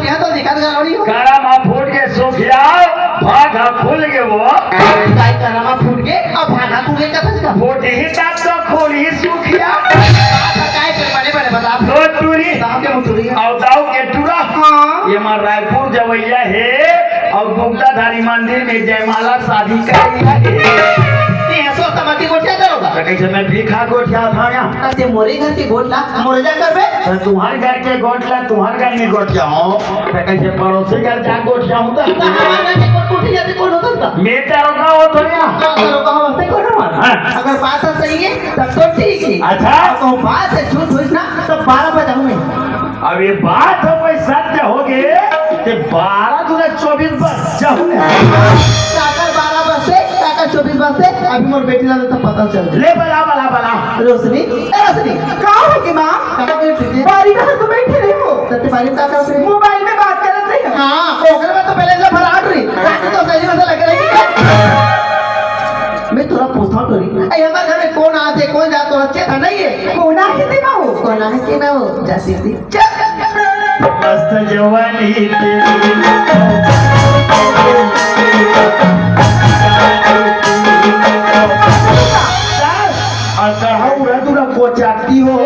फूटिया तो दिखा गाड़ी हो कारामा फूट के सूखिया भागा खुल गए वो काय करामा फूट के अब भागा तूने का फसका फूट ही तब तो खोल ही सूखिया काय कर बड़े बड़े बता दो टूरी दाव के मुतुरी और दाव के टूरा हां ये मां रायपुर जवैया है और गुप्ताधारी मंदिर में जयमाला शादी करी है ये सो तमती गोठिया करोगा कैसे मैं भीखा गोठिया था यहाँ ते मोरे घर की गोठला मोरे जा करबे तुम्हारे घर के गोठला तुम्हारे घर में गोठिया हूँ कैसे पड़ोसी घर जा गोठिया हूँ तो हमारा के गोठिया ते कौन होता था मैं तेरो का हो तो यहाँ करोगा हम से कौन हमारा अगर बात सही है तब तो ठीक है अच्छा तो बात है झूठ हुई ना तो 12 बजे मैं अब ये बात हो कोई सत्य हो गए कि 12 दूने 24 बज जाऊँ काका 12 बजे काका 24 बजे अभी मोर बेटी ला तो पता चल ले बला बला बला रोशनी कहाँ हो कि माँ काका बेटी बारी का तो बैठे रही हो तते बारी का कर रही मोबाइल में बात कर रहे हैं हां ओकरे में तो पहले से फराट रही काकी तो सही में लग रही है मैं थोड़ा पूछता हूँ टोरी अरे हमारे घर में कौन आते कौन जाते अच्छे था नहीं है कौन आते थे ना हो कौन आते ना हो जाती थी मस्त जवानी तेरी और कहाऊ है तू ना कोचाती हो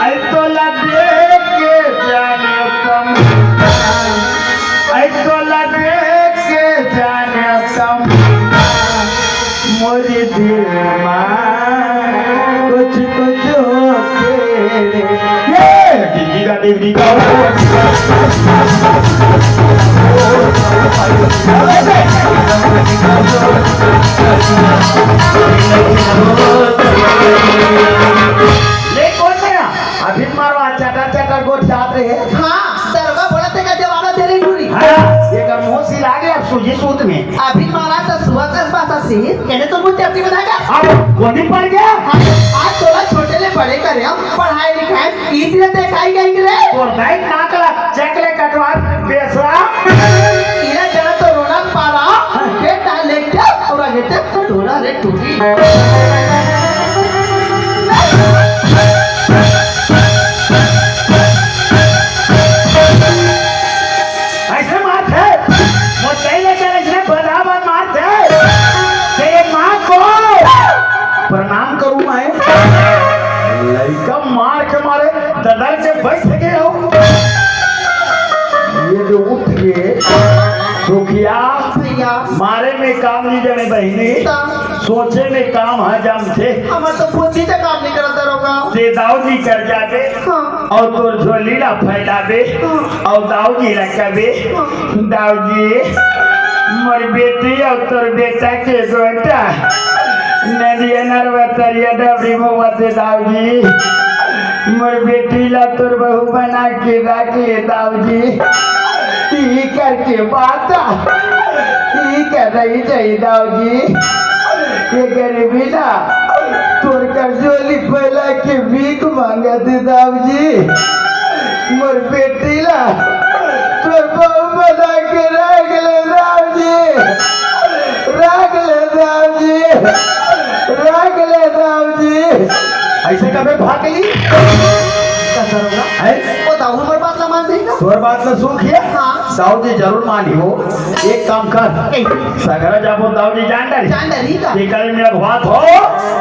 आई तो लगे के जाने कम आई तो लगे के जाने कम मोरी दिल कुछ कुछ होके दीदी का देवी का ले कौन नया अभी मारो चटर चटर गोट जात रहे हाँ दरगा बोला थे का जवाब दे रही पूरी ये कर मोसी लागे अब सूजी सूत में अभी मारा तो सुबह का बात थी कहने तो मुझे अपनी बताएगा अब गोदी पड़ गया आज थोड़ा छोटे ले बड़े करे हम पढ़ाई लिखाई इतने देखाई गई रे और दाई नाकला चकले कटवा बेसरा इला जरा तो रोना पारा के डाले क्या और आगे तक थोड़ा रे टूटी ऐसे मार है वो चाहिए कि इसने बराबर मार है तेरे माँ को प्रणाम करूँ मैं लड़का मार के मारे ददर के बैठ गए हो ये जो उठ गए सुखिया भैया मारे में काम नहीं जमे बहनी सोचे में काम हजम थे हमार तो बुद्धि से काम नहीं करता रोगा ते दाऊजी कर जाते और तो झोलीला फैलावे और दाऊजी रखबे दाऊजी मोर बेटी और तोर बेटा के गोटा नदिया नरवतरिया डबरी मोवते दाऊजी मोर बेटी ला तोर बहू बना के रख ले दाऊजी ई करके बात ई कर रही चाहिए दाऊजी ये गरीबी ना तोर कर झोली फैला के भीख मांगा दे दाऊजी मोर बेटी ला तोर बहू बना के रख ले दाऊजी रख ले दाऊजी रख ले दाऊजी ऐसे कभी भाग ली कैसा रोगा है वो दाऊ पर बात ना मान देगा तोर बात में सुख है हाँ दाऊजी जरूर मानी हो एक काम कर सगरा जाबो दाऊजी जान डरी का ये कल मेरा बात हो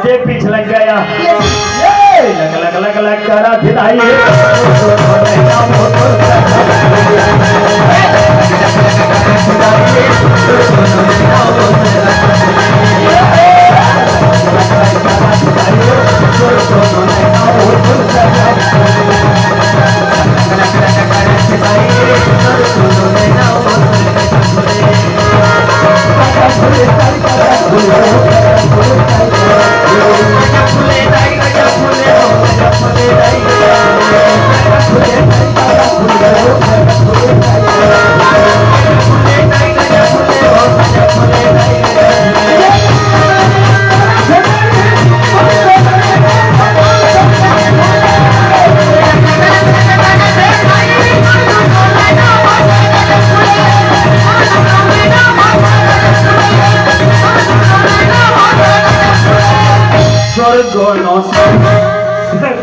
ते पीछे लग गया लग लग लग लग करा फिराई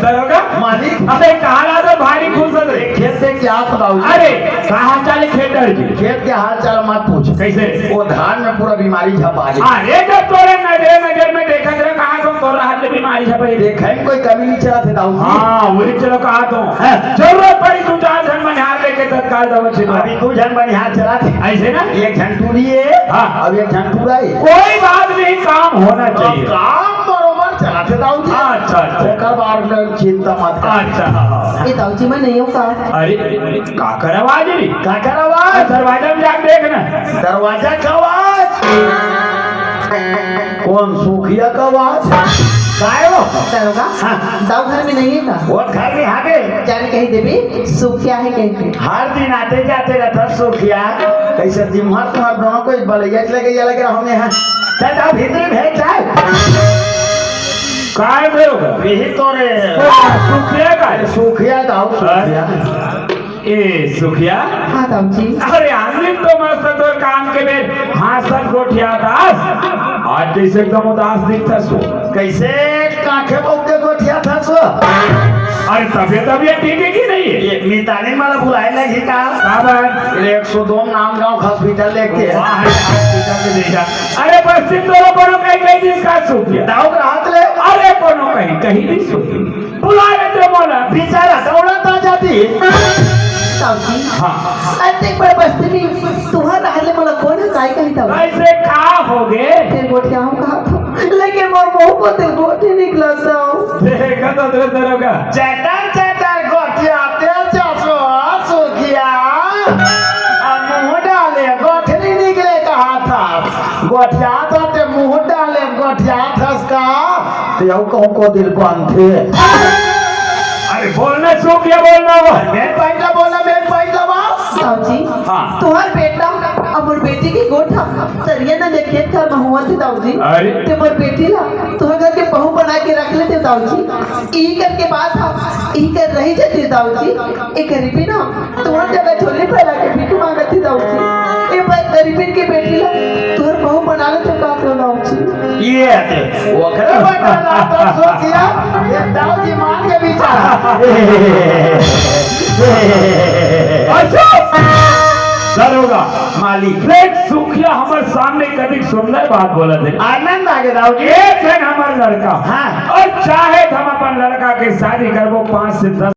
दरोगा मालिक अबे कहा तो भारी खुश हो रहे खेत से क्या बताऊँ? अरे कहाँ चाले खेतर जी? खेत के हाल चाल मत पूछ। कैसे? वो धान में पूरा बीमारी झपा गई। अरे जब तोरे नजर में देखा तेरे कहाँ तुम तोड़ रहा है बीमारी छपाई देखे में कोई कमी नहीं चला थे दाऊ। हाँ वही चलो कहा तो जरूरत पड़ी तू चार जन बनिहार लेके तत्काल दवा से अभी 2 जन बनिहार चला थे। ऐसे ना एक झंटूरी है, हाँ। अब एक झंटूरा है। कोई बात नहीं काम होना चाहिए। काम बरोबर चला थे दाऊ जी। अच्छा अच्छा ओकर बार में चिंता मत कर। अच्छा ये दाऊजी मैं नहीं हूँ का अरे का कर आवाज री का कर आवाज? दरवाजा में जाके देखना दरवाजा का आवाज? कौन सूखिया का आवाज? काय हो? दारोगा दाऊ घर में नहीं है का वो घर में आगे जाने कहीं देवी सुख क्या है कहीं हर दिन आते जाते रहता सूखिया। कैसे दिमाग तुम्हारा दोनों को बलैया लगे हमने यहाँ चल जाओ भीतर भेज जाए। काय बरोबर यही तो रे सुखिया का सूखिया दाऊ सूखिया। ए सुखिया हाँ दाऊजी अरे आंधी तो मस्त तो काम के में हाथ गोठिया दास आज जैसे एकदम उदास दिखता सो कैसे कांखे बहुते गोठिया था सो? अरे तबियत ठीक है कि नहीं है ये मितानी माला बुलाए लगी का? बाबर 102 नाम गांव हॉस्पिटल लेके वाह हॉस्पिटल में देखा अरे बस दिन दोनों कोनो कहीं जिसका सुखिया दाऊ का हाथ ले। अरे कोनो कहीं नहीं सुखी बुला लेते बोला बेचारा दौड़त आ जाती। दाऊजी हाँ अरे बड़े बस्ती में तुम्हारा रहले मला कौन है काय कहीं दाऊ कैसे का हो गए तेरे गोठिया हूँ कहा था लेकिन मोर बहू को तेरे गोठे निकला दाऊ देखा तो दरोगा चटर चटर गोठिया तेल चासो सूखिया मुंह डाले गोठनी निकले कहा था गोठिया था ते मुंह डाले गोठिया था उसका तो यू कहूँ को दिल बंद थे। अरे बोलना सुखिया बोलना वो मेन पैसा बोला मेन पैसा दाऊजी हाँ। तुम्हार बेटा और मोर बेटी की गोठा तरिया ना देखे था बहुआ थे दाऊजी अरे ते मोर बेटी ला तुम्हारे घर के बहू बना के रख लेते दाऊजी ई करके बात था ई कर रही जाती दाऊजी एक गरीबी ना तुम्हार जगह झोली फैला के भीख मांगत थी दाऊजी ए भाई गरीबी की बेटी ला तुम्हार बहू बना ले तो का करो दाऊजी ये वो करे बता तो सूखिया ये दाऊजी मान के बेचारा। अच्छा दरोगा मालिक देख सुखिया हमारे सामने कभी सुंदर बात बोला थे आनंद आ गया दाऊजी। एक है हमारा लड़का हाँ। और चाहे हम अपन लड़का के शादी करबो 5 से 10